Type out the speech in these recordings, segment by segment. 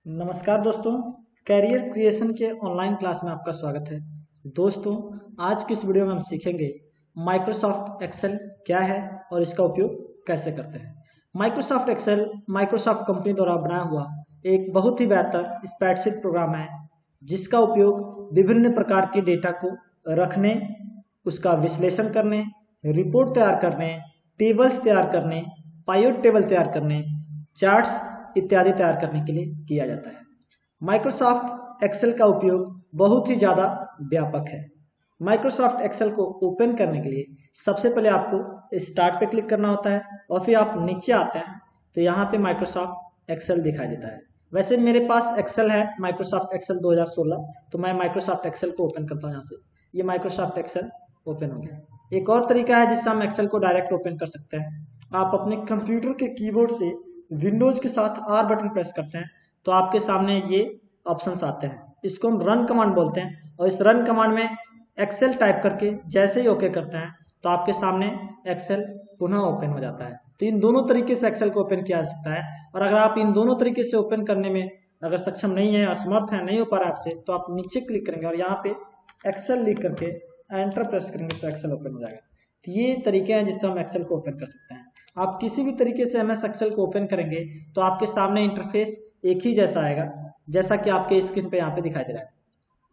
नमस्कार दोस्तों, career creation के ऑनलाइन क्लास में आपका स्वागत है। दोस्तों, आज की इस वीडियो में हम सीखेंगे माइक्रोसॉफ्ट एक्सेल क्या है और इसका उपयोग कैसे करते हैं। माइक्रोसॉफ्ट एक्सेल माइक्रोसॉफ्ट कंपनी द्वारा बनाया हुआ एक बहुत ही बेहतर स्प्रेडशीट प्रोग्राम है, जिसका उपयोग विभिन्न प्रकार के डेटा को रखने, उसका विश्लेषण करने, रिपोर्ट तैयार करने, टेबल्स तैयार करने, पाइवट टेबल तैयार करने, चार्ट्स इत्यादि तैयार करने के लिए किया जाता है। माइक्रोसॉफ्ट एक्सेल का उपयोग बहुत ही ज़्यादा व्यापक है। माइक्रोसॉफ्ट एक्सेल को ओपन करने के लिए सबसे पहले आपको स्टार्ट पे क्लिक करना होता है और फिर आप नीचे आते हैं तो यहाँ पे माइक्रोसॉफ्ट एक्सेल दिखाई देता है। वैसे मेरे पास एक्सेल है माइक्रोसॉफ्ट एक्सेल 2016, तो मैं माइक्रोसॉफ्ट एक्सेल को ओपन करता हूँ। यहाँ से ये माइक्रोसॉफ्ट एक्सेल ओपन हो गया। एक और तरीका है जिससे हम एक्सेल को डायरेक्ट ओपन कर सकते हैं। आप अपने कंप्यूटर के कीबोर्ड से विंडोज के साथ आर बटन प्रेस करते हैं तो आपके सामने ये ऑप्शंस आते हैं। इसको हम रन कमांड बोलते हैं और इस रन कमांड में एक्सेल टाइप करके जैसे ही ओके करते हैं तो आपके सामने एक्सेल पुनः ओपन हो जाता है। तो इन दोनों तरीके से एक्सेल को ओपन किया जा सकता है। और अगर आप इन दोनों तरीके से ओपन करने में अगर सक्षम नहीं है, असमर्थ है, नहीं हो पा रहा आपसे, तो आप नीचे क्लिक करेंगे और यहाँ पे एक्सेल लिख करके एंटर प्रेस करेंगे तो एक्सेल ओपन हो जाएगा। तो ये तरीके हैं जिससे हम एक्सेल को ओपन कर सकते हैं। आप किसी भी तरीके से एमएस एक्सेल को ओपन करेंगे तो आपके सामने इंटरफेस एक ही जैसा आएगा, जैसा कि आपके स्क्रीन पे यहाँ पे दिखाई दे रहा है।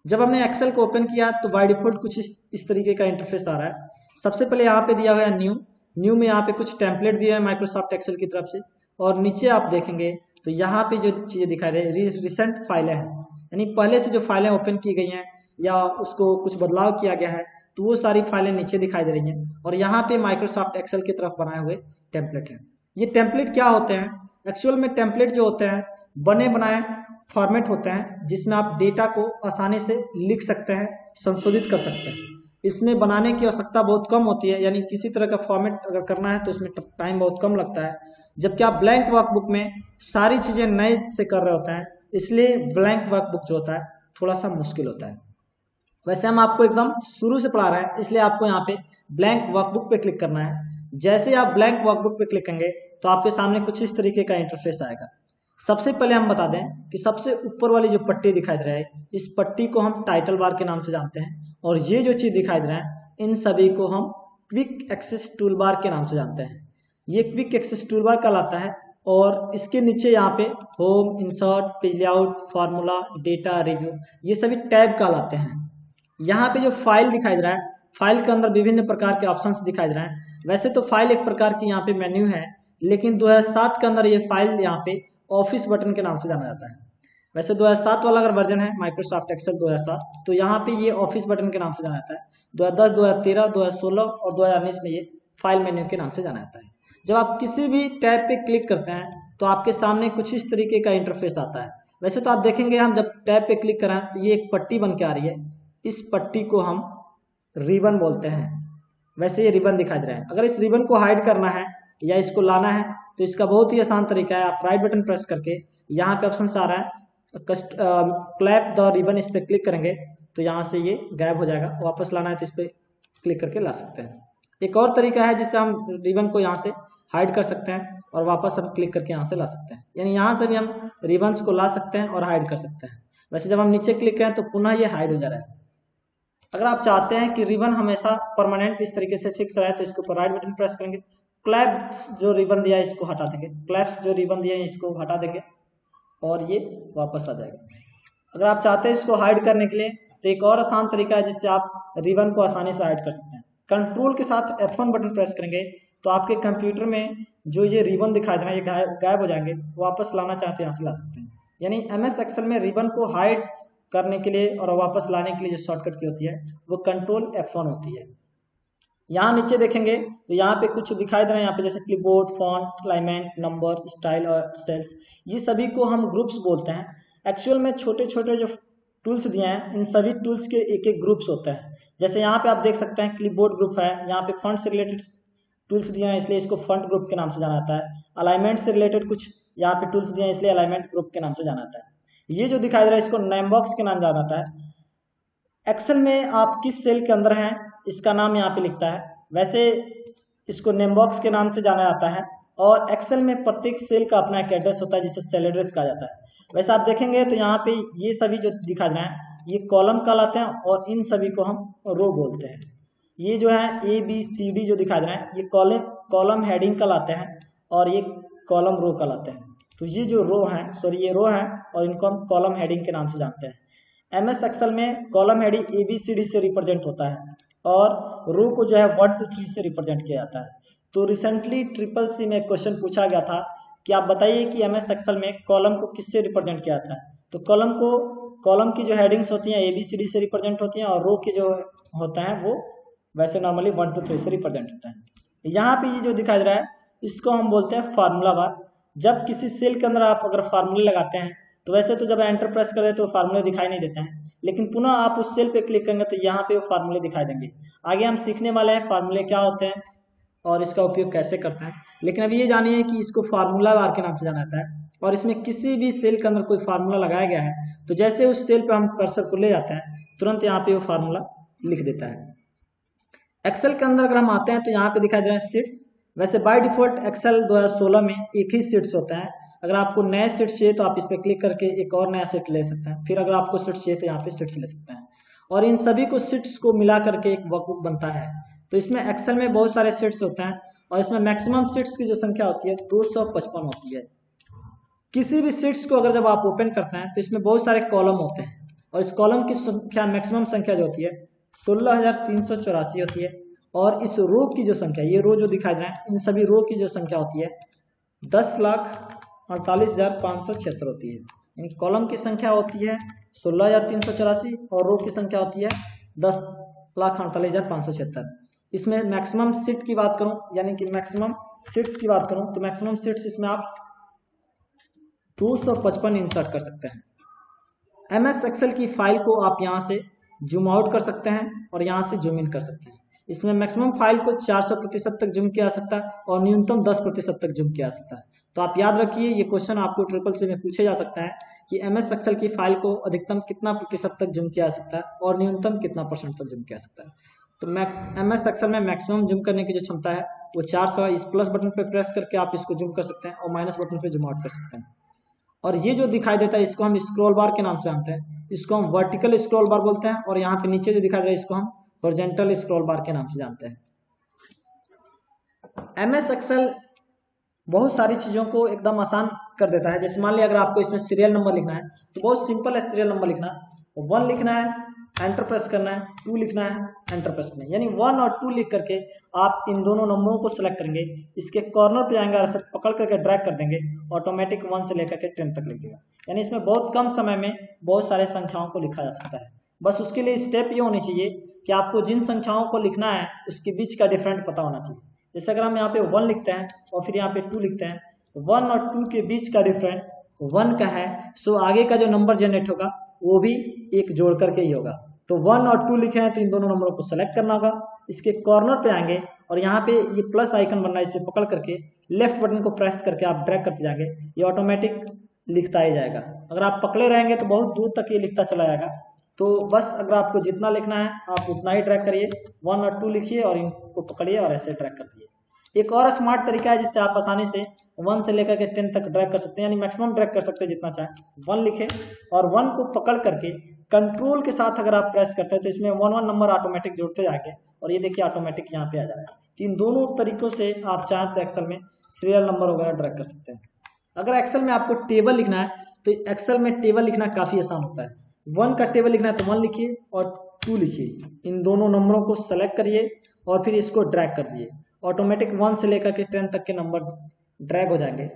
जब हमने एक्सेल को ओपन किया तो बाय डिफॉल्ट कुछ इस तरीके का इंटरफेस आ रहा है। सबसे पहले यहाँ पे दिया हुआ है न्यू में यहाँ पे कुछ टेम्पलेट दिए हैं माइक्रोसॉफ्ट एक्सेल की तरफ से, और नीचे आप देखेंगे तो यहाँ पे जो चीजें दिखाई दे रही है रिसेंट फाइलें हैं, यानी पहले से जो फाइलें ओपन की गई हैं या उसको कुछ बदलाव किया गया है तो वो सारी फाइलें नीचे दिखाई दे रही हैं। और यहाँ पे माइक्रोसॉफ्ट एक्सेल की तरफ बनाए हुए टेम्पलेट हैं। ये टेम्पलेट क्या होते हैं? एक्चुअल में टेम्पलेट जो होते हैं बने बनाए फॉर्मेट होते हैं जिसमें आप डेटा को आसानी से लिख सकते हैं, संशोधित कर सकते हैं। इसमें बनाने की आवश्यकता बहुत कम होती है, यानी किसी तरह का फॉर्मेट अगर करना है तो उसमें टाइम बहुत कम लगता है। जबकि आप ब्लैंक वर्कबुक में सारी चीजें नए से कर रहे होते हैं, इसलिए ब्लैंक वर्कबुक जो होता है थोड़ा सा मुश्किल होता है। वैसे हम आपको एकदम शुरू से पढ़ा रहे हैं, इसलिए आपको यहाँ पे ब्लैंक वर्कबुक पे क्लिक करना है। जैसे आप ब्लैंक वर्कबुक पे क्लिक करेंगे तो आपके सामने कुछ इस तरीके का इंटरफेस आएगा। सबसे पहले हम बता दें कि सबसे ऊपर वाली जो पट्टी दिखाई दे रहा है, इस पट्टी को हम टाइटल बार के नाम से जानते हैं, और ये जो चीज दिखाई दे रहा है इन सभी को हम क्विक एक्सेस टूल बार के नाम से जानते हैं। ये क्विक एक्सेस टूल बार कहलाता है। और इसके नीचे यहाँ पे home, insert, page layout, formula, data, review, ये सभी टैब कहलाते हैं। यहाँ पे जो फाइल दिखाई दे रहा है, फाइल के अंदर विभिन्न प्रकार के ऑप्शंस दिखाई दे रहे हैं। वैसे तो फाइल एक प्रकार की यहाँ पे मेन्यू है, लेकिन 2007 के अंदर ये फाइल यहाँ पे ऑफिस बटन के नाम से जाना जाता है। वैसे 2007 वाला अगर वर्जन है माइक्रोसॉफ्ट एक्सेल 2007, तो यहाँ पे ये ऑफिस बटन के नाम से जाना जाता है। 2010, 2013, 2016 और 2019 में ये फाइल मेन्यू के नाम से जाना जाता है। जब आप किसी भी टैब पे क्लिक करते हैं तो आपके सामने कुछ इस तरीके का इंटरफेस आता है। वैसे तो आप देखेंगे हम जब टैब पे क्लिक करें तो ये एक पट्टी बन के आ रही है, इस पट्टी को हम रिबन बोलते हैं। वैसे ये रिबन दिखाई दे रहा है। अगर इस रिबन को हाइड करना है या इसको लाना है तो इसका बहुत ही आसान तरीका है। आप राइट बटन प्रेस करके यहाँ पे ऑप्शन आ रहा है क्लैप द रिबन, इस पर क्लिक करेंगे तो यहाँ से ये गायब हो जाएगा। वापस लाना है तो इस पर क्लिक करके ला सकते हैं। एक और तरीका है जिससे हम रिबन को यहाँ से हाइड कर सकते हैं और वापस हम क्लिक करके यहाँ से ला सकते हैं, यानी यहाँ से भी हम रिबन्स को ला सकते हैं और हाइड कर सकते हैं। वैसे जब हम नीचे क्लिक करें तो पुनः ये हाइड हो जा रहा है। अगर आप चाहते हैं कि रिबन हमेशा परमानेंट इस तरीके से फिक्स रहे तो इसके ऊपर राइट बटन प्रेस करेंगे, क्लैप्स जो रिबन दिया है इसको हटा देंगे, क्लैप्स जो रिबन दिया है इसको हटा देंगे और ये वापस आ जाएगा। अगर आप चाहते हैं इसको हाइड करने के लिए तो एक और आसान तरीका है जिससे आप रिबन को आसानी से हाइड कर सकते हैं। कंट्रोल के साथ F1 बटन प्रेस करेंगे तो आपके कंप्यूटर में जो ये रिबन दिखाई दे रहा है ये गायब हो जाएंगे। वापस लाना चाहते हैं यहाँ से ला सकते हैं। यानी MS एक्सेल में रिबन को हाइड करने के लिए और वापस लाने के लिए जो शॉर्टकट की होती है वो कंट्रोल F1 होती है। यहाँ नीचे देखेंगे तो यहाँ पे कुछ दिखाई दे रहा है, यहाँ पे जैसे clipboard, font, alignment, number, style और स्टाइल्स, ये सभी को हम ग्रुप्स बोलते हैं। एक्चुअल में छोटे छोटे जो टूल्स दिए हैं इन सभी टूल्स के एक एक ग्रुप्स होते हैं। जैसे यहाँ पे आप देख सकते हैं क्लिपबोर्ड ग्रुप है, यहाँ पे फॉन्ट से रिलेटेड टूल्स दिए हैं इसलिए इसको फॉन्ट ग्रुप के नाम से जाना जाता है। अलाइनमेंट से रिलेटेड कुछ यहाँ पे टूल्स दिए हैं इसलिए अलाइनमेंट ग्रुप के नाम से जाना जाता है। ये जो दिखाई दे रहा है इसको नेम बॉक्स के नाम जाना जाता है। एक्सेल में आप किस सेल के अंदर हैं इसका नाम यहाँ पे लिखता है। वैसे इसको नेम बॉक्स के नाम से जाना जाता है और एक्सेल में प्रत्येक सेल का अपना एक एड्रेस होता है जिसे सेल एड्रेस कहा जाता है। वैसे आप देखेंगे तो यहाँ पे ये सभी जो दिखा रहे हैं ये कॉलम कहलाते हैं और इन सभी को हम रो बोलते हैं। ये जो है ABCD जो दिखा रहे हैं ये कॉलम हेडिंग कहलाते हैं और ये कॉलम रो कहलाते हैं। तो ये जो रो है ये रो है और इनको हम कॉलम हेडिंग के नाम से जानते हैं। MS एक्सेल में कॉलम हेडिंग ABCD से रिप्रेजेंट होता है और रो को जो है 1 2 3 से रिप्रेजेंट किया जाता है। तो रिसेंटली CCC में क्वेश्चन पूछा गया था कि आप बताइए कि MS एक्सेल में कॉलम को किससे रिप्रेजेंट किया जाता है। तो कॉलम की जो हेडिंग्स होती हैं ABCD से रिप्रेजेंट होती हैं और रो की जो होता है वो वैसे नॉर्मली 1 2 3 से रिप्रेजेंट होता है। यहाँ पे ये जो दिखाई दे रहा है इसको हम बोलते हैं फार्मूला बार। जब किसी सेल के अंदर आप अगर फार्मूले लगाते हैं तो वैसे तो जब एंटर प्रेस करें तो फार्मूले दिखाई नहीं देते हैं, लेकिन पुनः आप उस सेल पे क्लिक करेंगे तो यहाँ पे वो फार्मूले दिखाई देंगे। आगे हम सीखने वाले हैं फार्मूले क्या होते हैं और इसका उपयोग कैसे करते हैं, लेकिन अभी ये जानिए कि इसको फार्मूला बार के नाम से जाना जाता है। और इसमें किसी भी सेल के अंदर कोई फार्मूला लगाया गया है तो जैसे उस सेल पे हम कर्सर को ले जाते हैं तुरंत यहाँ पे वो फार्मूला लिख देता है। एक्सेल के अंदर अगर हम आते हैं तो यहाँ पे दिखाई दे रहा है सीट्स। वैसे बाय डिफॉल्ट एक्सेल 2016 में एक ही सीट्स होता है। अगर आपको नया सीट चाहिए तो आप इस पर क्लिक करके एक और नया सीट ले सकते हैं, फिर अगर आपको सीट चाहिए तो यहाँ पे सीट्स ले सकते हैं और इन सभी को सीट्स को मिला करके एक वर्कबुक बनता है। तो इसमें एक्सेल में बहुत सारे सीट्स होते हैं और इसमें मैक्सिमम सीट्स की जो संख्या होती है 255 होती है। किसी भी सीट्स को अगर जब आप ओपन करते हैं तो इसमें बहुत सारे कॉलम होते हैं और इस कॉलम की संख्या मैक्सिमम संख्या जो होती है 16,384 होती है और इस रो की जो संख्या, ये रो जो दिखाई दे रहा है इन सभी रो की जो संख्या होती है 10,48,576 होती है। यानी कॉलम की संख्या होती है 16,384 और रो की संख्या होती है 10,48,576। इसमें मैक्सिमम सीट की बात करूं यानी कि मैक्सिमम सीट्स की बात करूं तो मैक्सिमम सीट्स इसमें आप 255 इंसर्ट कर सकते हैं। MS एक्सेल की फाइल को आप यहां से जूम आउट कर सकते हैं और यहां से जूम इन कर सकते हैं। इसमें मैक्सिमम फाइल को 400% तक जूम किया जा सकता है और न्यूनतम 10% तक जूम किया जा सकता है। तो आप याद रखिए ये क्वेश्चन आपको CCC में पूछे जा सकता है कि MS एक्सेल की फाइल को अधिकतम कितना प्रतिशत तक जूम किया जा सकता है और न्यूनतम कितना % तक जूम किया जा सकता है। तो MS एक्सेल में मैक्सिमम जूम करने की जो क्षमता है वो 400 है। इस प्लस बटन पर प्रेस करके आप इसको जूम कर सकते हैं और माइनस बटन पर जूम आउट कर सकते हैं। और ये जो दिखाई देता है इसको हम स्क्रॉल बार के नाम से जानते हैं। इसको हम वर्टिकल स्क्रॉल बार बोलते हैं और यहाँ पे नीचे जो दिखाई दे रहा है इसको हम हॉरिजॉन्टल स्क्रॉल बार के नाम से जानते हैं। MS एक्सेल बहुत सारी चीजों को एकदम आसान कर देता है। जैसे मान लिया अगर आपको इसमें सीरियल नंबर लिखना है तो बहुत सिंपल है। सीरियल नंबर लिखना 1 लिखना है, एंटर प्रेस करना है, 2 लिखना है, एंटर प्रेस करना है। यानी 1 और 2 लिख करके आप इन दोनों नंबरों को सिलेक्ट करेंगे, इसके कॉर्नर पे जाएंगे और इसे पकड़ करके ड्रैग कर देंगे, ऑटोमेटिक 1 से लेकर के 10 तक लिख देगा। यानी इसमें बहुत कम समय में बहुत सारे संख्याओं को लिखा जा सकता है। बस उसके लिए स्टेप ये होनी चाहिए कि आपको जिन संख्याओं को लिखना है उसके बीच का डिफरेंट पता होना चाहिए। जैसे अगर हम यहाँ पे 1 लिखते हैं और फिर यहाँ पे 2 लिखते हैं, 1 और 2 के बीच का डिफरेंट 1 का है, सो आगे का जो नंबर जनरेट होगा वो भी एक जोड़ करके ही होगा। तो 1 और 2 लिखे हैं तो इन दोनों नंबरों को सेलेक्ट करना होगा, इसके कॉर्नर पे आएंगे और यहाँ पे ये प्लस आइकन बन रहा है, इसे पकड़ करके लेफ्ट बटन को प्रेस करके आप ड्रैग करते जाएंगे, ये ऑटोमेटिक लिखता ही जाएगा। अगर आप पकड़े रहेंगे तो बहुत दूर तक ये लिखता चला जाएगा। तो बस अगर आपको जितना लिखना है आप उतना ही ड्रैग करिए, 1 और 2 लिखिए और इनको पकड़िए और ऐसे ड्रैग कर दिए। एक और स्मार्ट तरीका है जिससे आप आसानी से 1 से लेकर के 10 तक ड्रैग कर सकते हैं, यानी मैक्सिमम ड्रैग कर सकते हैं जितना चाहे। 1 लिखे और 1 को पकड़ करके कंट्रोल के साथ अगर आप प्रेस करते हैं तो इसमें 1 नंबर ऑटोमेटिक जोड़ते जाके और ये देखिए ऑटोमेटिक यहाँ पे आ जाएगा। तो इन दोनों तरीकों से आप चाहें तो एक्सेल में सीरियल नंबर वगैरह ड्रैग कर सकते हैं। अगर एक्सेल में आपको टेबल लिखना है तो एक्सेल में टेबल लिखना काफी आसान होता है। 1 का टेबल लिखना है तो 1 लिखिए और 2 लिखिए, इन दोनों नंबरों को सेलेक्ट करिए और फिर इसको ड्रैग कर दिए, ऑटोमेटिक 1 से लेकर के 10 तक के नंबर ड्रैग हो जाएंगे।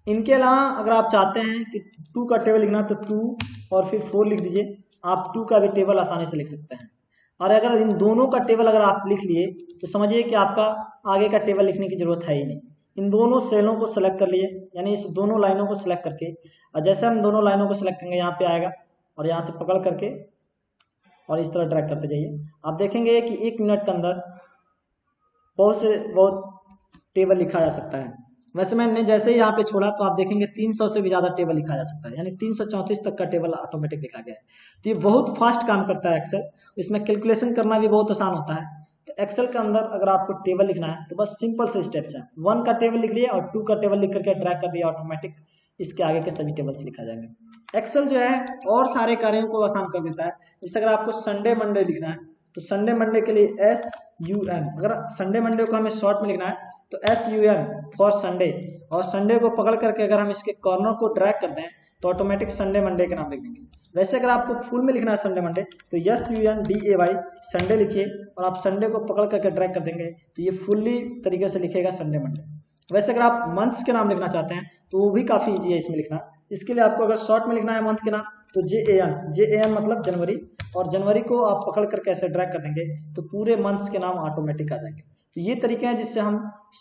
इनके अलावा अगर आप चाहते हैं कि 2 का टेबल लिखना तो 2 और फिर 4 लिख दीजिए, आप 2 का भी टेबल आसानी से लिख सकते हैं। और अगर इन दोनों का टेबल अगर आप लिख लिए तो समझिए कि आपका आगे का टेबल लिखने की जरूरत है ही नहीं। इन दोनों सेलों को सिलेक्ट कर लिए, यानी इस दोनों लाइनों को सिलेक्ट करके, और जैसे हम दोनों लाइनों को सिलेक्ट करेंगे यहाँ पे आएगा और यहाँ से पकड़ करके और इस तरह ड्रैग करते जाइए। आप देखेंगे कि 1 मिनट के अंदर बहुत टेबल लिखा जा सकता है। वैसे मैंने जैसे ही यहाँ पे छोड़ा तो आप देखेंगे 300 से भी ज्यादा टेबल लिखा जा सकता है, यानी 334 तक का टेबल ऑटोमेटिक लिखा गया है। तो ये बहुत फास्ट काम करता है एक्सेल, इसमें कैलकुलेशन करना भी बहुत आसान होता है। तो एक्सेल के अंदर अगर आपको टेबल लिखना है तो बस सिंपल से स्टेप्स हैं। 1 का टेबल लिख लिया और 2 का टेबल लिख करके ड्रैग कर दिया, ऑटोमेटिक इसके आगे के सभी टेबल्स लिखा जाएंगे। एक्सेल जो है और सारे कार्यों को आसान कर देता है। जैसे अगर आपको संडे मंडे लिखना है तो संडे मंडे के लिए SUN, अगर संडे मंडे को हमें शॉर्ट में लिखना है तो SUN फॉर संडे, और संडे को पकड़ करके अगर हम इसके कॉर्नर को ड्रैग कर दें तो ऑटोमेटिक संडे मंडे के नाम लिख देंगे। वैसे अगर आपको फुल में लिखना है संडे मंडे तो SUNDAY संडे लिखिए और आप संडे को पकड़ करके ड्रैग कर देंगे तो ये फुल्ली तरीके से लिखेगा संडे मंडे। वैसे अगर आप मंथ्स के नाम लिखना चाहते हैं तो वो भी काफ़ी ईजी है इसमें लिखना। इसके लिए आपको अगर शॉर्ट में लिखना है मंथ के नाम तो JAN मतलब जनवरी, और जनवरी को आप पकड़ करके ऐसे ड्रैग कर देंगे तो पूरे मंथ्स के नाम ऑटोमेटिक आ जाएंगे। तो ये तरीके हैं जिससे हम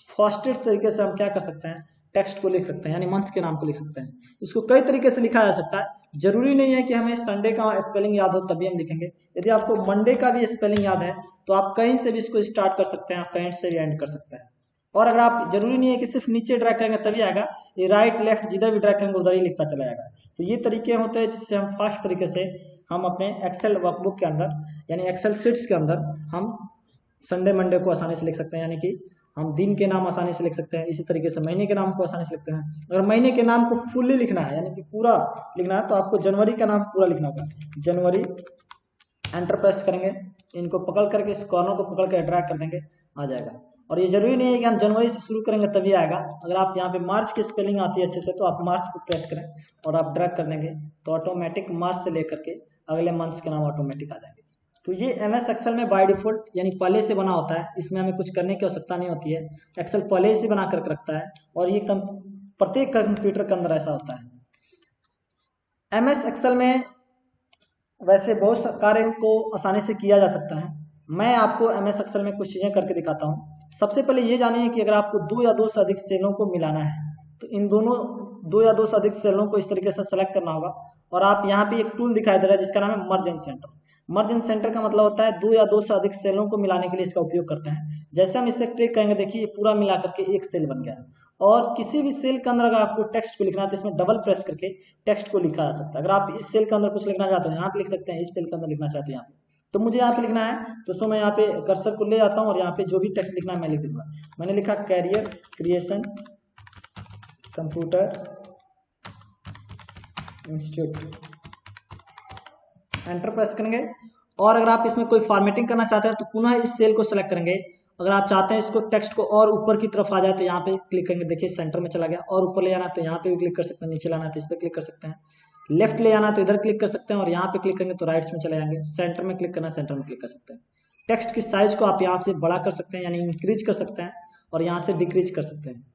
फास्टेस्ट तरीके से हम क्या कर सकते हैं, टेक्स्ट को लिख सकते हैं, यानी मंथ के नाम को लिख सकते हैं। इसको कई तरीके से लिखा जा सकता है, जरूरी नहीं है कि हमें संडे का स्पेलिंग याद हो तभी हम लिखेंगे। यदि आपको मंडे का भी स्पेलिंग याद है तो आप कहीं से भी इसको स्टार्ट कर सकते हैं, आप कहीं से भी एंड कर सकते हैं। और अगर आप जरूरी नहीं है कि सिर्फ नीचे ड्रैग करेंगे तभी आएगा, ये राइट लेफ्ट जिधर भी ड्रैग करेंगे उधर ही लिखता चला जाएगा। तो ये तरीके होते हैं जिससे हम फास्ट तरीके से हम अपने एक्सेल वर्कबुक के अंदर यानी एक्सेल शीट्स के अंदर हम संडे मंडे को आसानी से लिख सकते हैं, यानी कि हम दिन के नाम आसानी से लिख सकते हैं। इसी तरीके से महीने के नाम को आसानी से लिखते हैं। अगर महीने के नाम को फुल्ली लिखना है यानी कि पूरा लिखना है तो आपको जनवरी का नाम पूरा लिखना होगा, जनवरी, एंटर प्रेस करेंगे, इनको पकड़ करके इस कॉर्नर को पकड़ कर ड्रैग कर देंगे, आ जाएगा। और ये जरूरी नहीं है कि हम जनवरी से शुरू करेंगे तभी आएगा। अगर आप यहाँ पे मार्च की स्पेलिंग आती है अच्छे से तो आप मार्च को प्रेस करें और आप ड्रैग कर देंगे तो ऑटोमेटिक मार्च से लेकर के अगले मंथ्स के नाम ऑटोमेटिक आ जाएंगे। तो ये MS एक्सेल में बाय डिफॉल्ट यानी पहले से बना होता है, इसमें हमें कुछ करने की आवश्यकता नहीं होती है। एक्सेल पहले से बना करके रखता है और ये प्रत्येक कंप्यूटर के अंदर ऐसा होता है। MS एक्सेल में वैसे बहुत कार्य को आसानी से किया जा सकता है। मैं आपको MS एक्सेल में कुछ चीज़ें करके दिखाता हूँ। सबसे पहले ये जानिए कि अगर आपको 2 या 2 से अधिक सेलों को मिलाना है तो इन दोनों 2 या 2 से अधिक सेलों को इस तरीके से सेलेक्ट करना होगा। और आप यहाँ पे एक टूल दिखाई दे रहा है जिसका नाम है मर्ज and centre. Merge and centre का मतलब होता है 2 या 2 से अधिक सेलों को मिलाने के लिए इसका उपयोग करते हैं। जैसे हम इस पर क्लिक करेंगे, देखिए ये पूरा मिला करके एक सेल बन गया। और किसी भी सेल के अंदर अगर आपको टेक्स्ट को लिखना है तो इसमें डबल प्रेस करके टेक्स्ट को लिखा जा सकता है। अगर आप इस सेल के अंदर कुछ लिखना चाहते हैं यहाँ पे लिख सकते हैं, इस सेल के अंदर लिखना चाहते हैं यहाँ पे, तो मुझे यहाँ पे लिखना है तो सो मैं यहाँ पे कर्सर को ले जाता हूँ और यहाँ पे जो भी टेक्स्ट लिखना है मैं लिख दूंगा। मैंने लिखा career creation computer institute, enter press करेंगे। और अगर आप इसमें कोई फॉर्मेटिंग करना चाहते हैं तो पुनः इस सेल को सेलेक्ट करेंगे। अगर आप चाहते हैं इसको टेक्स्ट को और ऊपर की तरफ आ जाए तो यहाँ पे क्लिक करेंगे, देखिए सेंटर में चला गया। और ऊपर ले जाना तो यहाँ पे भी क्लिक कर सकते हैं, नीचे लाना है तो इस पर क्लिक कर सकते हैं, लेफ्ट ले जाना तो इधर क्लिक कर सकते हैं और यहाँ पे क्लिक करेंगे तो राइट्स में चले जाएंगे। सेंटर में क्लिक करना, सेंटर में क्लिक कर सकते हैं। टेक्स्ट की साइज को आप यहाँ से बड़ा कर सकते हैं यानी इंक्रीज कर सकते हैं और यहाँ से डिक्रीज कर सकते हैं।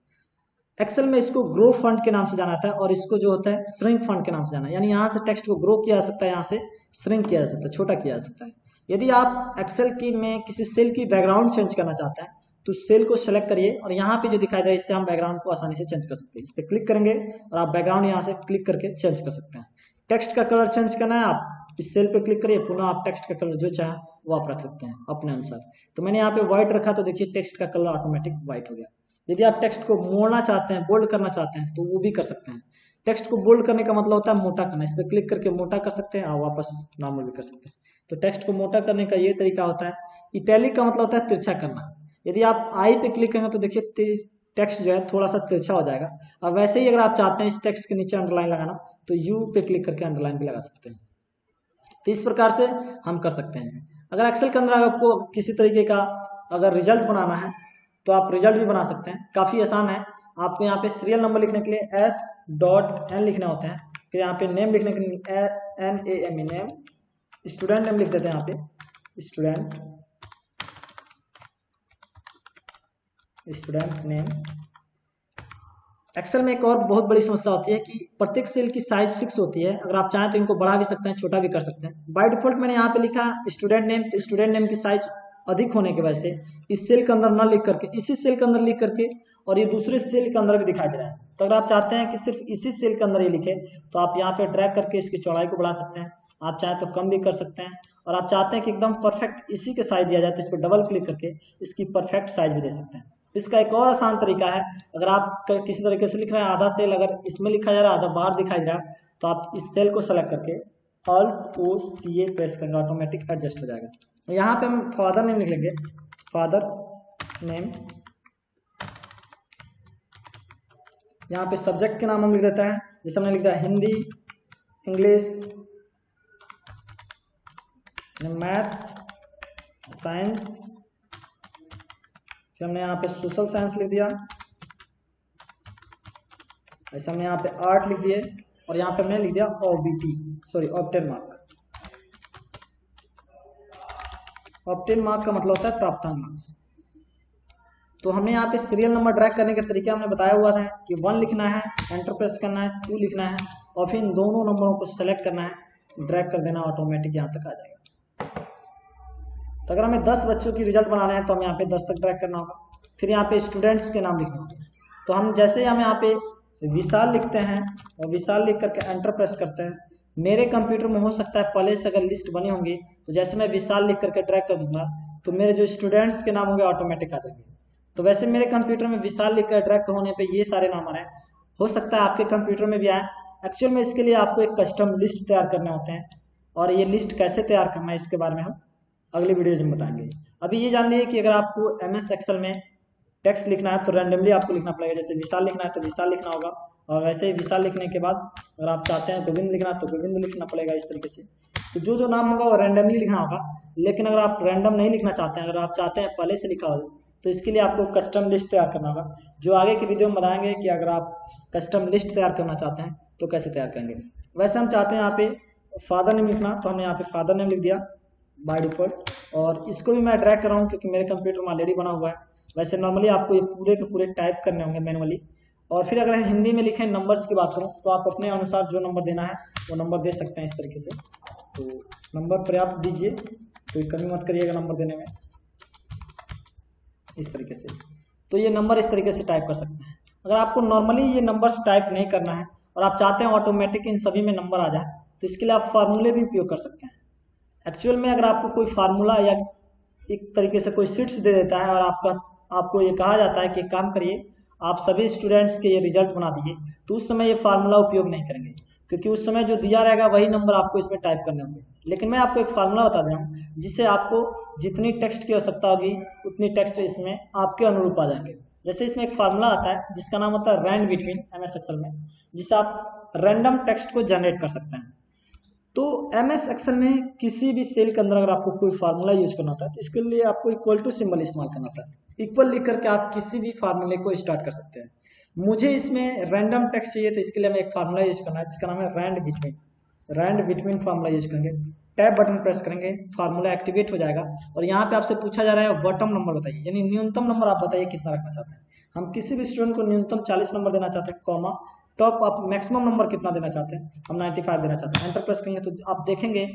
एक्सेल में इसको ग्रो फंड के नाम से जाना जाता है और इसको जो होता है श्रिंक फंड के नाम से जाना है, यानी यहाँ से टेक्स्ट को ग्रो किया जा सकता है, यहाँ से श्रिंक किया जा सकता है, छोटा किया जा सकता है। यदि आप एक्सेल की में किसी सेल की बैकग्राउंड चेंज करना चाहते हैं तो सेल को सेलेक्ट करिए और यहाँ पे जो दिखाई दे रहा है इससे हम बैकग्राउंड को आसानी से चेंज कर सकते हैं। इस पर क्लिक करेंगे और आप बैकग्राउंड यहाँ से क्लिक करके चेंज कर सकते हैं। टेक्स्ट का कलर चेंज करना है, आप इस सेल पे क्लिक करिए, पुनः आप टेक्स्ट का कलर जो चाहे वो आप रख सकते हैं अपने अनुसार। तो मैंने यहाँ पे व्हाइट रखा तो देखिए टेक्स्ट का कलर ऑटोमेटिक व्हाइट हो गया। यदि आप टेक्स्ट को मोड़ना चाहते हैं, बोल्ड करना चाहते हैं तो वो भी कर सकते हैं। टेक्स्ट को बोल्ड करने का मतलब होता है मोटा करना, इस पर क्लिक करके मोटा कर सकते हैं और वापस नॉर्मल भी कर सकते हैं। तो टेक्स्ट को मोटा करने का ये तरीका होता है। इटैलिक का मतलब होता है तिरछा करना। यदि आप आई पे क्लिक करेंगे तो देखिए टेक्स्ट जो है थोड़ा सा तिरछा हो जाएगा। और वैसे ही अगर आप चाहते हैं इस टेक्स्ट के नीचे अंडरलाइन लगाना तो यू पे क्लिक करके अंडरलाइन भी लगा सकते हैं। तो इस प्रकार से हम कर सकते हैं। अगर एक्सेल के अंदर आपको किसी तरीके का अगर रिजल्ट बनाना है तो आप रिजल्ट भी बना सकते हैं, काफ़ी आसान है। आपको यहाँ पे सीरियल नंबर लिखने के लिए S.N लिखना होता है, फिर यहाँ पे नेम लिखने के लिए NAME नेम, स्टूडेंट नेम लिख देते हैं यहाँ पे स्टूडेंट नेम। एक्सेल में एक और बहुत बड़ी समस्या होती है कि प्रत्येक सेल की साइज फिक्स होती है। अगर आप चाहें तो इनको बढ़ा भी सकते हैं, छोटा भी कर सकते हैं। बाय डिफॉल्ट मैंने यहाँ पे लिखा स्टूडेंट नेम, तो स्टूडेंट नेम की साइज अधिक होने की वजह से इस सेल के अंदर न लिख करके इसी सेल के अंदर लिख करके और ये दूसरे सेल के अंदर भी दिखाई दे रहा है। तो अगर आप चाहते हैं कि सिर्फ इसी सेल के अंदर ये लिखे तो आप यहाँ पे ड्रैग करके इसकी चौड़ाई को बढ़ा सकते हैं, आप चाहें तो कम भी कर सकते हैं। और आप चाहते हैं कि एकदम परफेक्ट इसी के साइज दिया जाए तो इस पर डबल क्लिक करके इसकी परफेक्ट साइज भी दे सकते हैं। इसका एक और आसान तरीका है, अगर आप किसी तरीके से लिख रहे हैं, आधा सेल अगर इसमें लिखा जा रहा है आधा बाहर दिखाई दे रहा है तो आप इस सेल को सेलेक्ट करके Alt+O+CA प्रेस करेंगे, ऑटोमेटिक एडजस्ट हो जाएगा। यहाँ पे हम फादर नेम लिख लेंगे फादर नेम, यहाँ पे सब्जेक्ट के नाम हम लिख देता है, जैसे हमने लिख दिया हिंदी, इंग्लिश, मैथ्स, साइंस, फिर हमने यहाँ पे सोशल साइंस लिख दिया, ऐसे हमने यहाँ पे आर्ट लिख दिए, और यहाँ पे हमने लिख दिया OBT, sorry obtain mark. Obtain mark का मतलब होता है प्राप्तांक मार्क्स। तो हमने यहाँ पे सीरियल नंबर ड्रैग करने के तरीके हमने बताया हुआ था कि 1 लिखना है, एंटर प्रेस करना है, 2 लिखना है, और फिर इन दोनों नंबरों को सेलेक्ट करना है, ड्रैग कर देना, ऑटोमेटिक यहाँ तक आ जाएगा। तो अगर हमें 10 बच्चों की रिजल्ट बनाना है तो हमें यहाँ पे 10 तक ड्रैग करना होगा। फिर यहाँ पे स्टूडेंट्स के नाम लिखना होगा। तो हम जैसे हम यहाँ पे विशाल लिखते हैं और विशाल लिख करके एंटर प्रेस करते हैं, मेरे कंप्यूटर में हो सकता है पहले से अगर लिस्ट बनी होंगी तो जैसे मैं विशाल लिख करके ड्रैग कर दूंगा तो मेरे जो स्टूडेंट्स के नाम होंगे ऑटोमेटिक आ जाएंगे। तो वैसे मेरे कंप्यूटर में विशाल लिख कर ड्रैग होने पे ये सारे नाम आ रहे हैं, हो सकता है आपके कंप्यूटर में भी आए। एक्चुअल में इसके लिए आपको एक कस्टम लिस्ट तैयार करने होते हैं, और ये लिस्ट कैसे तैयार करना है इसके बारे में हम अगली वीडियो में बताएंगे। अभी ये जान लीजिए कि अगर आपको MS एक्सेल में टेक्स्ट लिखना है तो रैंडमली आपको लिखना पड़ेगा। जैसे विशाल लिखना है तो विशाल लिखना होगा, और वैसे ही विशाल लिखने के बाद अगर आप चाहते हैं गोविंद लिखना तो गोविंद लिखना पड़ेगा, इस तरीके से। तो जो नाम होगा वो रैंडमली लिखना होगा। लेकिन अगर आप रैंडम नहीं लिखना चाहते हैं, अगर आप चाहते हैं पहले से लिखा हो, तो इसके लिए आपको कस्टम लिस्ट तैयार करना होगा, जो आगे की वीडियो में बताएंगे कि अगर आप कस्टम लिस्ट तैयार करना चाहते हैं तो कैसे तैयार करेंगे। वैसे हम चाहते हैं यहाँ पे फादर नेम लिखना, तो हमने यहाँ पे फादर नेम लिख दिया बाय डिफॉल्ट, और इसको भी मैं ड्रैग कर रहा हूँ क्योंकि मेरे कंप्यूटर में ऑलरेडी बना हुआ है। वैसे नॉर्मली आपको ये पूरे के पूरे टाइप करने होंगे मैनुअली। और फिर अगर हिंदी में लिखें नंबर्स की बात करूँ तो आप अपने अनुसार जो नंबर देना है वो नंबर दे सकते हैं इस तरीके से। तो नंबर पर्याप्त दीजिए, कोई कमी मत करिएगा नंबर देने में, इस तरीके से। तो ये नंबर इस तरीके से टाइप कर सकते हैं। अगर आपको नॉर्मली ये नंबर्स टाइप नहीं करना है और आप चाहते हैं ऑटोमेटिक इन सभी में नंबर आ जाए, तो इसके लिए आप फार्मूले भी उपयोग कर सकते हैं। एक्चुअल में अगर आपको कोई फार्मूला या एक तरीके से कोई सीट्स दे देता है और आपको ये कहा जाता है कि काम करिए आप सभी स्टूडेंट्स के ये रिजल्ट बना दीजिए, तो उस समय ये फार्मूला उपयोग नहीं करेंगे, क्योंकि उस समय जो दिया रहेगा वही नंबर आपको इसमें टाइप करने होंगे। लेकिन मैं आपको एक फार्मूला बता रहा हूँ जिससे आपको जितनी टेक्स्ट की आवश्यकता होगी उतनी टेक्स्ट इसमें आपके अनुरूप आ जाएंगे। जैसे इसमें एक फार्मूला आता है जिसका नाम होता है रैंड बिटवीन MS एक्सेल में, जिससे आप रैंडम टेक्स्ट को जनरेट कर सकते हैं। तो MS एक्सेल में किसी भी सेल के अंदर अगर आपको कोई फार्मूला यूज करना होता है तो इसके लिए आपको इक्वल टू सिंबल इस्तेमाल करना होता है। इक्वल लिख करके आप किसी भी फार्मूले को स्टार्ट कर सकते हैं। मुझे इसमें रैंडम टेक्स्ट चाहिए तो इसके लिए हमें एक फार्मूला यूज करना है जिसका नाम है रैंड बिटवीन फार्मूला यूज करेंगे। टैब बटन प्रेस करेंगे, फार्मूला एक्टिवेट हो जाएगा, और यहाँ पे आपसे पूछा जा रहा है बॉटम नंबर बताइए, यानी न्यूनतम नंबर आप बताइए कितना रखना चाहते हैं। हम किसी भी स्टूडेंट को न्यूनतम 40 नंबर देना चाहते हैं, कॉमा टॉप आप मैक्सिमम नंबर कितना देना चाहते हैं, हम 95 देना चाहते हैं। एंटर प्रेस करेंगे तो आप देखेंगे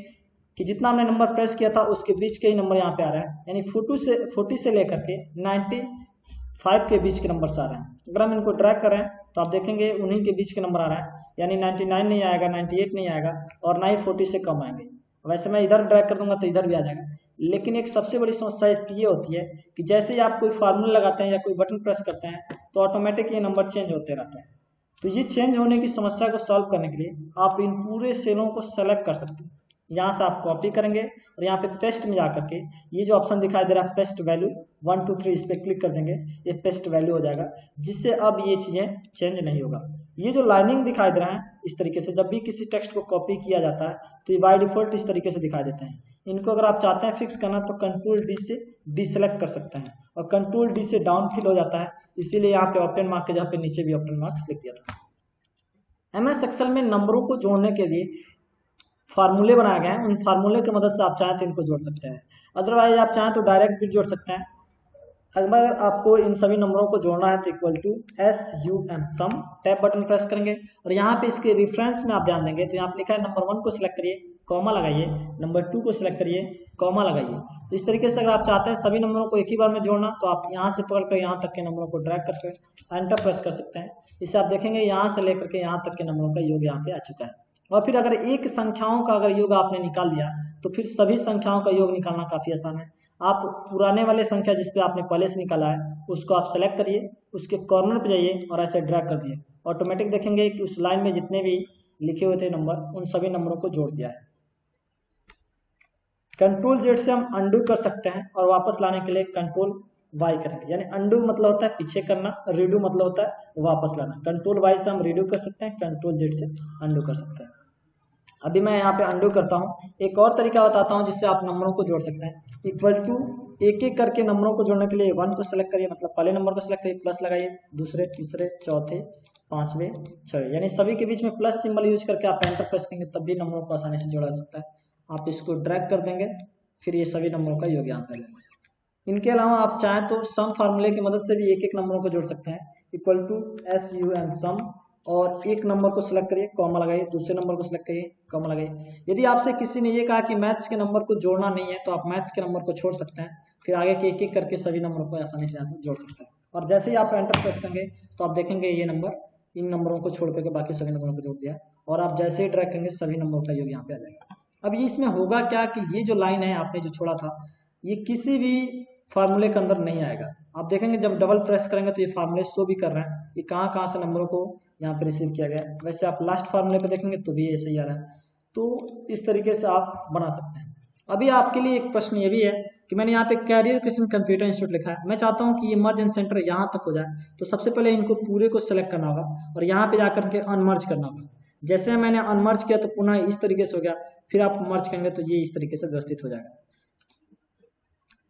कि जितना हमने नंबर प्रेस किया था उसके बीच के ही नंबर यहाँ पे आ रहा है, यानी 40 से लेकर के 95 के बीच के नंबर आ रहे हैं। अगर हम इनको ड्रैग करें तो आप देखेंगे उन्हीं के बीच के नंबर आ रहा है, यानी 99 नहीं आएगा, 98 नहीं आएगा, और ना ही 40 से कम आएंगे। वैसे मैं इधर ड्रैग कर दूंगा तो इधर भी आ जाएगा। लेकिन एक सबसे बड़ी समस्या इसकी ये होती है कि जैसे ही आप कोई फार्मूला लगाते हैं या कोई बटन प्रेस करते हैं तो ऑटोमेटिक ये नंबर चेंज होते रहते हैं। तो ये चेंज होने की समस्या को सॉल्व करने के लिए आप इन पूरे सेलों को सेलेक्ट कर सकते हैं। यहाँ से आप कॉपी करेंगे और यहाँ पे पेस्ट में जाकर के ये जो ऑप्शन दिखाई दे रहा है पेस्ट वैल्यू 1 2 3, इस पर क्लिक कर देंगे, ये पेस्ट वैल्यू हो जाएगा, जिससे अब ये चीजें चेंज नहीं होगा। ये जो लाइनिंग दिखाई दे रहा है इस तरीके से, जब भी किसी टेक्स्ट को कॉपी किया जाता है तो ये बाय डिफॉल्ट इस तरीके से दिखाई देते हैं। इनको अगर आप चाहते हैं फिक्स करना तो कंट्रोल D से डीसेलेक्ट कर सकते हैं, और कंट्रोल D से डाउन फिल हो जाता है, इसीलिए यहाँ पे ऑप्टेन मार्क के जगह पे नीचे भी ऑप्टेन मार्क्स लिख दिया था। MS एक्सेल में नंबरों को जोड़ने के लिए फार्मूले बनाए गए हैं, उन फार्मूले की मदद से आप चाहें तो इनको जोड़ सकते हैं, अदरवाइज आप चाहें तो डायरेक्ट भी जोड़ सकते हैं। अगर आपको इन सभी नंबरों को जोड़ना है तो equal to SUM sum, tab button press करेंगे और यहाँ पे इसके रेफरेंस में आप ध्यान देंगे तो यहाँ पे लिखा है नंबर 1 को सिलेक्ट करिए, कॉमा लगाइए, नंबर 2 को सिलेक्ट करिए, कॉमा लगाइए। तो इस तरीके से अगर आप चाहते हैं सभी नंबरों को एक ही बार में जोड़ना तो आप यहाँ से पकड़ कर यहाँ तक के नंबरों को ड्रैग कर सकते, एंटर प्रेस कर सकते हैं। इससे आप देखेंगे यहाँ से लेकर के यहाँ तक के नंबरों का योग यहाँ पे आ चुका है। और फिर अगर एक संख्याओं का अगर योग आपने निकाल लिया तो फिर सभी संख्याओं का योग निकालना काफी आसान है। आप पुराने वाले संख्या जिसपे आपने पहले से निकाला है उसको आप सेलेक्ट करिए, उसके कॉर्नर पे जाइए और ऐसे ड्रैग कर दिए, ऑटोमेटिक देखेंगे कि उस लाइन में जितने भी लिखे हुए थे नंबर उन सभी नंबरों को जोड़ दिया है। कंट्रोल जेड से हम अंडू कर सकते हैं और वापस लाने के लिए कंट्रोल वाई करेंगे। यानी अंडू मतलब होता है पीछे करना, रीडू मतलब होता है वापस लाना। कंट्रोल वाई से हम रीडू कर सकते हैं, कंट्रोल जेड से अंडू कर सकते हैं। अभी मैं यहाँ पे अंडू करता हूँ। एक और तरीका बताता हूँ जिससे आप नंबरों को जोड़ सकते हैं। इक्वल टू एक एक करके नंबरों को जोड़ने के लिए 1 को सेलेक्ट करिए, मतलब पहले नंबर को सेलेक्ट करिए, प्लस लगाइए, दूसरे, तीसरे, चौथे, पांचवे, छठे, यानी सभी के बीच में प्लस सिंबल यूज करके आप एंटर प्रेस करेंगे तब भी नंबरों को आसानी से जोड़ा जा सकता है। आप इसको ड्रैग कर देंगे, फिर ये सभी नंबरों का योग यहाँ पे लेंगे। इनके अलावा आप चाहें तो सम फार्मूले की मदद से भी एक एक नंबरों को जोड़ सकते हैं। इक्वल टू SUM सम, और एक नंबर को सिलेक्ट करिए, कॉमा लगाइए, दूसरे नंबर को सिलेक्ट करिए, कॉमा लगाइए। यदि आपसे किसी ने ये कहा कि मैथ्स के नंबर को जोड़ना नहीं है तो आप मैथ्स के नंबर को छोड़ सकते हैं, फिर आगे के एक एक करके सभी नंबरों को आसानी से यहाँ से जोड़ सकते हैं। और जैसे ही आप एंटर प्रेस करेंगे तो आप देखेंगे ये नंबर इन नंबरों को छोड़ करके बाकी सभी नंबरों को जोड़ दिया, और आप जैसे ही ड्रैग करेंगे सभी नंबरों का योग यहाँ पे आ जाएगा। अब ये इसमें होगा क्या कि ये जो लाइन है आपने जो छोड़ा था ये किसी भी फार्मूले के अंदर नहीं आएगा। आप देखेंगे जब डबल प्रेस करेंगे तो ये फार्मूले शो भी कर रहे हैं ये कहाँ कहाँ से नंबरों को यहाँ पे रिसीव किया गया है। वैसे आप लास्ट फार्मूले पे देखेंगे तो भी ऐसे ही आ रहा है। तो इस तरीके से आप बना सकते हैं। अभी आपके लिए एक प्रश्न ये भी है कि मैंने यहाँ पे कैरियर क्रिएशन कंप्यूटर इंस्टीट्यूट लिखा है, मैं चाहता हूँ कि ये मर्ज एंड सेंटर यहाँ तक हो जाए, तो सबसे पहले इनको पूरे को सिलेक्ट करना होगा और यहाँ पे जाकर के अनमर्ज करना होगा। जैसे मैंने अनमर्ज किया तो पुनः इस तरीके से हो गया, फिर आप मर्ज करेंगे तो ये इस तरीके से व्यवस्थित हो जाएगा।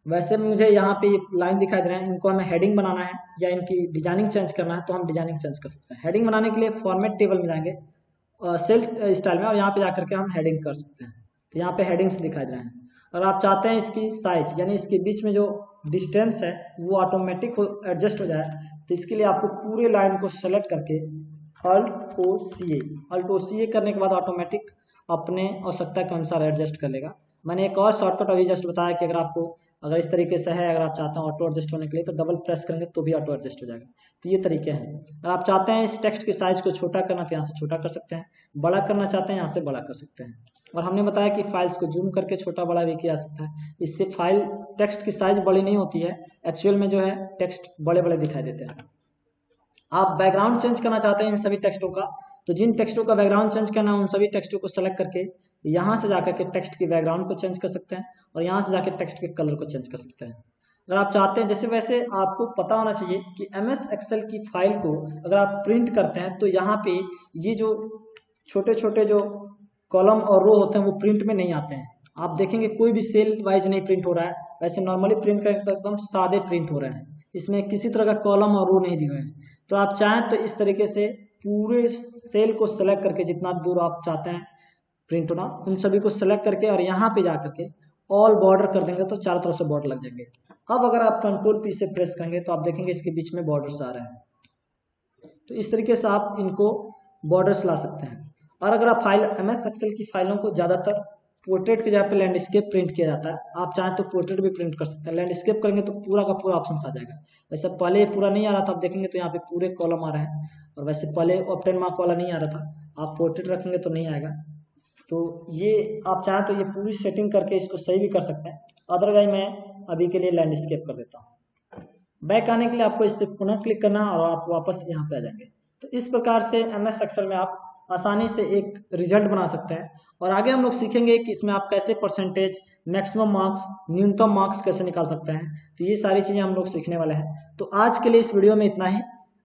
वैसे मुझे यहाँ पे लाइन दिखाई दे रहे हैं, इनको हमें हेडिंग बनाना है या इनकी डिजाइनिंग चेंज करना है तो हम डिजाइनिंग चेंज कर सकते हैं। हेडिंग बनाने के लिए फॉर्मेट टेबल में जाएंगे सेल स्टाइल में, और यहाँ पे जाकर के हम हेडिंग कर सकते हैं। तो यहाँ पे हेडिंग्स दिखाई दे रहे हैं। और आप चाहते हैं इसकी साइज यानी इसके बीच में जो डिस्टेंस है वो ऑटोमेटिक एडजस्ट हो जाए, तो इसके लिए आपको पूरे लाइन को सेलेक्ट करके Alt O C A करने के बाद ऑटोमेटिक अपने आवश्यकता के अनुसार एडजस्ट कर लेगा। मैंने एक और शॉर्टकट अभी जस्ट बताया कि अगर इस तरीके से है, अगर आप चाहते हैं ऑटो एडजस्ट होने के लिए तो डबल प्रेस करेंगे तो भी ऑटो एडजस्ट हो जाएगा। तो ये तरीके हैं। अगर आप चाहते हैं इस टेक्स्ट के साइज को छोटा करना तो यहाँ से छोटा कर सकते हैं, बड़ा करना चाहते हैं यहाँ से बड़ा कर सकते हैं। और हमने बताया कि फाइल्स को जूम करके छोटा बड़ा भी किया जा सकता है। इससे फाइल टेक्स्ट की साइज बड़ी नहीं होती है, एक्चुअल में जो है टेक्स्ट बड़े बड़े दिखाई देते हैं। आप बैकग्राउंड चेंज करना चाहते हैं इन सभी टेक्स्टों का, तो जिन टेक्स्टों का बैकग्राउंड चेंज करना है उन सभी टेक्स्टों को सेलेक्ट करके यहाँ से जाकर के टेक्स्ट के बैकग्राउंड को चेंज कर सकते हैं और यहाँ से जाकर टेक्स्ट के कलर को चेंज कर सकते हैं। अगर आप चाहते हैं, जैसे वैसे आपको पता होना चाहिए कि MS Excel की फाइल को अगर आप प्रिंट करते हैं तो यहाँ पे ये जो छोटे छोटे जो कॉलम और रो होते हैं वो प्रिंट में नहीं आते हैं। आप देखेंगे कोई भी सेल वाइज नहीं प्रिंट हो रहा है, वैसे नॉर्मली प्रिंट करें तो एकदम सादे प्रिंट हो रहे हैं, इसमें किसी तरह का कॉलम और रो नहीं दिए हुए हैं। तो आप चाहें तो इस तरीके से पूरे सेल को सेलेक्ट करके जितना दूर आप चाहते हैं प्रिंट होना उन सभी को सेलेक्ट करके और यहाँ पे जा करके ऑल बॉर्डर कर देंगे तो चारों तरफ से बॉर्डर लग जाएंगे। अब अगर आप कंट्रोल P से प्रेस करेंगे तो आप देखेंगे इसके बीच में बॉर्डर्स आ रहे हैं। तो इस तरीके से आप इनको बॉर्डर्स ला सकते हैं। और अगर आप MS Excel की फाइलों को ज़्यादातर पोर्ट्रेट की जगह पे लैंडस्केप प्रिंट किया जाता है, आप चाहें तो पोर्ट्रेट भी प्रिंट कर सकते हैं। लैंडस्केप करेंगे तो पूरा का पूरा ऑप्शन आ जाएगा। वैसे पहले पूरा नहीं आ रहा था, आप देखेंगे तो यहाँ पे पूरे कॉलम आ रहे हैं, और वैसे पहले ऑप्टेन मार्क वाला नहीं आ रहा था। आप पोर्ट्रेट रखेंगे तो नहीं आएगा। तो ये आप चाहें तो ये पूरी सेटिंग करके इसको सही भी कर सकते हैं। अदरवाइज मैं अभी के लिए लैंडस्केप कर देता हूँ। बैक आने के लिए आपको इस पर पुनः क्लिक करना और आप वापस यहाँ पे आ जाएंगे। तो इस प्रकार से MS Excel में आप आसानी से एक रिजल्ट बना सकते हैं। और आगे हम लोग सीखेंगे कि इसमें आप कैसे परसेंटेज, मैक्सिमम मार्क्स, न्यूनतम मार्क्स कैसे निकाल सकते हैं। तो ये सारी चीज़ें हम लोग सीखने वाले हैं। तो आज के लिए इस वीडियो में इतना ही।